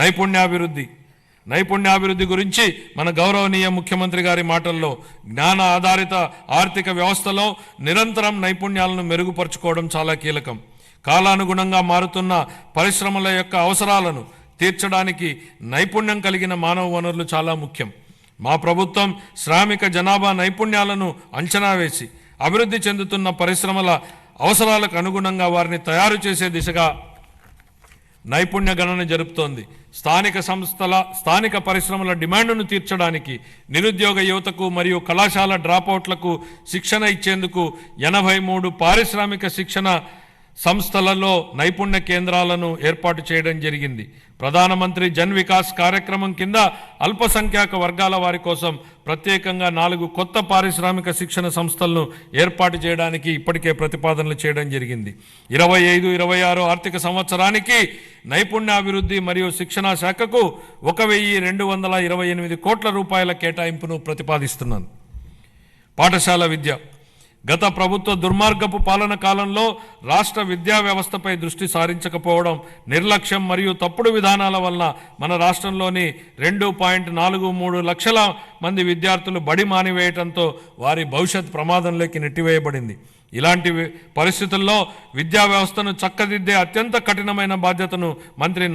నైపుణ్యాభివృద్ధి గురించి మన గౌరవనీయ ముఖ్యమంత్రి గారి మాటల్లో జ్ఞాన ఆధారిత ఆర్థిక వ్యవస్థలో నిరంతరం నైపుణ్యాలను మెరుగుపరుచుకోవడం చాలా కీలకం. కాలానుగుణంగా మారుతున్న పరిశ్రమల యొక్క అవసరాలను తీర్చడానికి నైపుణ్యం కలిగిన మానవ వనరులు చాలా ముఖ్యం. మా ప్రభుత్వం శ్రామిక జనాభా నైపుణ్యాలను అంచనా వేసి అభివృద్ధి చెందుతున్న పరిశ్రమల అవసరాలకు అనుగుణంగా వారిని తయారు చేసే దిశగా నైపుణ్య గణన జరుపుతోంది. స్థానిక పరిశ్రమల డిమాండ్ను తీర్చడానికి నిరుద్యోగ యువతకు మరియు కళాశాల డ్రాపౌట్లకు శిక్షణ ఇచ్చేందుకు 83 పారిశ్రామిక శిక్షణ సంస్థలలో నైపుణ్య కేంద్రాలను ఏర్పాటు చేయడం జరిగింది. ప్రధానమంత్రి జన్ వికాస్ కార్యక్రమం కింద అల్పసంఖ్యాక వర్గాల వారి కోసం ప్రత్యేకంగా 4 కొత్త పారిశ్రామిక శిక్షణ సంస్థలను ఏర్పాటు చేయడానికి ఇప్పటికే ప్రతిపాదనలు చేయడం జరిగింది. 25-26 ఆర్థిక సంవత్సరానికి నైపుణ్యాభివృద్ధి మరియు శిక్షణ శాఖకు 1,228 కోట్ల రూపాయల కేటాయింపును ప్రతిపాదిస్తున్నాను. పాఠశాల విద్య. గత ప్రభుత్వ దుర్మార్గపు పాలన కాలంలో రాష్ట్ర విద్యా వ్యవస్థపై దృష్టి సారించకపోవడం, నిర్లక్ష్యం మరియు తప్పుడు విధానాల వలన మన రాష్ట్రంలోని 2.43 లక్షల మంది విద్యార్థులు బడి మానివేయడంతో వారి భవిష్యత్ ప్రమాదంలోకి నెట్టివేయబడింది. ఇలాంటి పరిస్థితుల్లో విద్యా వ్యవస్థను చక్కదిద్దే అత్యంత కఠినమైన బాధ్యతను మంత్రి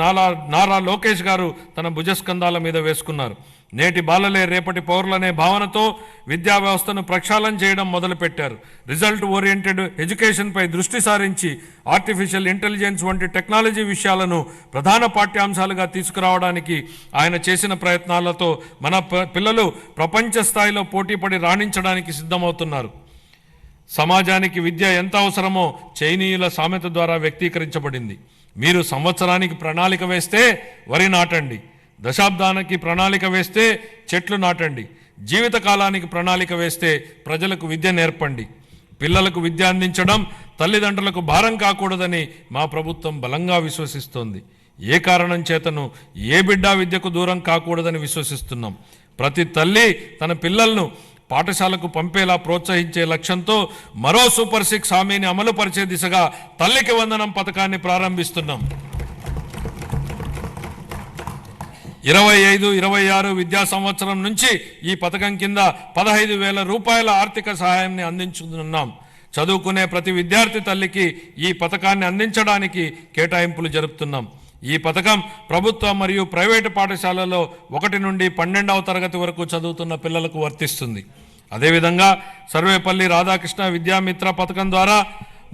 నారా లోకేష్ గారు తన భుజస్కంధాల మీద వేసుకున్నారు. నేటి బాలలే రేపటి పౌరులనే భావనతో విద్యా వ్యవస్థను ప్రక్షాళన చేయడం మొదలుపెట్టారు. రిజల్ట్ ఓరియంటెడ్ ఎడ్యుకేషన్పై దృష్టి సారించి ఆర్టిఫిషియల్ ఇంటెలిజెన్స్ వంటి టెక్నాలజీ విషయాలను ప్రధాన పాఠ్యాంశాలుగా తీసుకురావడానికి ఆయన చేసిన ప్రయత్నాలతో మన పిల్లలు ప్రపంచ స్థాయిలో పోటీపడి రాణించడానికి సిద్ధమవుతున్నారు. సమాజానికి విద్య ఎంత అవసరమో చైనీయుల సామెత ద్వారా వ్యక్తీకరించబడింది. మీరు సంవత్సరానికి ప్రణాళిక వేస్తే వరి నాటండి, దశాబ్దానికి ప్రణాళిక వేస్తే చెట్లు నాటండి, జీవితకాలానికి ప్రణాళిక వేస్తే ప్రజలకు విద్య నేర్పండి. పిల్లలకు విద్య అందించడం తల్లిదండ్రులకు భారం కాకూడదని మా ప్రభుత్వం బలంగా విశ్వసిస్తోంది. ఏ కారణం చేతను ఏ బిడ్డ విద్యకు దూరం కాకూడదని విశ్వసిస్తున్నాం. ప్రతి తల్లి తన పిల్లలను పాఠశాలకు పంపేలా ప్రోత్సహించే లక్ష్యంతో మరో సూపర్ 6 హామీని అమలు పరిచే దిశగా తల్లికి వందనం పథకాన్ని ప్రారంభిస్తున్నాం. 25-26 విద్యా సంవత్సరం నుంచి ఈ పథకం కింద 15,000 రూపాయల ఆర్థిక సహాయాన్ని అందించుతున్నాం. చదువుకునే ప్రతి విద్యార్థి తల్లికి ఈ పథకాన్ని అందించడానికి కేటాయింపులు జరుపుతున్నాం. ఈ పథకం ప్రభుత్వ మరియు ప్రైవేటు పాఠశాలలో 1 నుండి 12వ తరగతి వరకు చదువుతున్న పిల్లలకు వర్తిస్తుంది. అదేవిధంగా సర్వేపల్లి రాధాకృష్ణ విద్యామిత్ర పథకం ద్వారా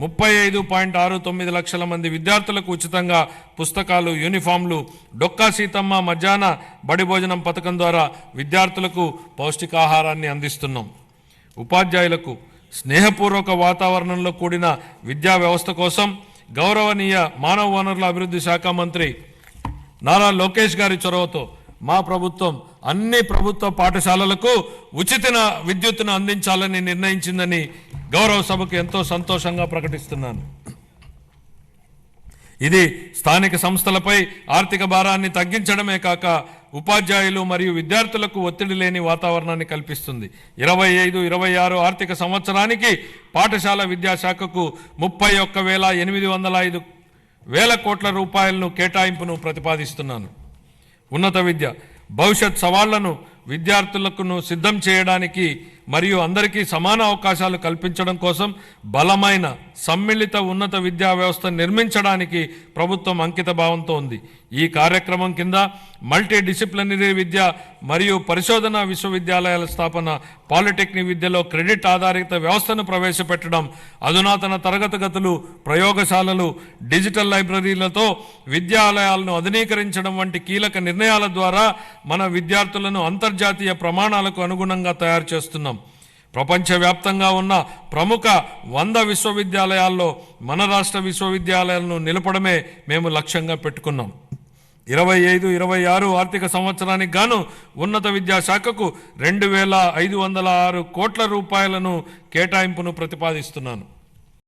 35.69 లక్షల మంది విద్యార్థులకు ఉచితంగా పుస్తకాలు, యూనిఫామ్లు, డొక్కా సీతమ్మ మధ్యాహ్న బడి భోజనం పథకం ద్వారా విద్యార్థులకు పౌష్టికాహారాన్ని అందిస్తున్నాం. ఉపాధ్యాయులకు స్నేహపూర్వక వాతావరణంలో కూడిన విద్యా వ్యవస్థ కోసం గౌరవనీయ మానవ వనరుల అభివృద్ధి శాఖ మంత్రి నారా లోకేష్ గారి చొరవతో మా ప్రభుత్వం అన్ని ప్రభుత్వ పాఠశాలలకు ఉచిత విద్యుత్తును అందించాలని నిర్ణయించిందని గౌరవ సభకు ఎంతో సంతోషంగా ప్రకటిస్తున్నాను. ఇది స్థానిక సంస్థలపై ఆర్థిక భారాన్ని తగ్గించడమే కాక ఉపాధ్యాయులు మరియు విద్యార్థులకు ఒత్తిడి లేని వాతావరణాన్ని కల్పిస్తుంది. 25-26 ఆర్థిక సంవత్సరానికి పాఠశాల విద్యాశాఖకు 31,805 కోట్ల రూపాయలను కేటాయింపును ప్రతిపాదిస్తున్నాను. ఉన్నత విద్య. భవిష్యత్ సవాళ్లను విద్యార్థులకు సిద్ధం చేయడానికి మరియు అందరికీ సమాన అవకాశాలు కల్పించడం కోసం బలమైన సమ్మిళిత ఉన్నత విద్యా వ్యవస్థ నిర్మించడానికి ప్రభుత్వం అంకిత భావంతో ఉంది. ఈ కార్యక్రమం కింద మల్టీ డిసిప్లినరీ విద్య మరియు పరిశోధన విశ్వవిద్యాలయాల స్థాపన, పాలిటెక్నిక్ విద్యలో క్రెడిట్ ఆధారిత వ్యవస్థను ప్రవేశపెట్టడం, అధునాతన తరగతి గదులు, ప్రయోగశాలలు, డిజిటల్ లైబ్రరీలతో విద్యాలయాలను ఆధునీకరించడం వంటి కీలక నిర్ణయాల ద్వారా మన విద్యార్థులను అంతర్జాతీయ ప్రమాణాలకు అనుగుణంగా తయారు చేస్తున్నాం. ప్రపంచవ్యాప్తంగా ఉన్న ప్రముఖ 100 విశ్వవిద్యాలయాల్లో మన రాష్ట్ర విశ్వవిద్యాలయాలను నిలపడమే మేము లక్ష్యంగా పెట్టుకున్నాం. 25-26 ఆర్థిక సంవత్సరానికి గాను ఉన్నత విద్యాశాఖకు 2,506 కోట్ల రూపాయలను కేటాయింపును ప్రతిపాదిస్తున్నాను.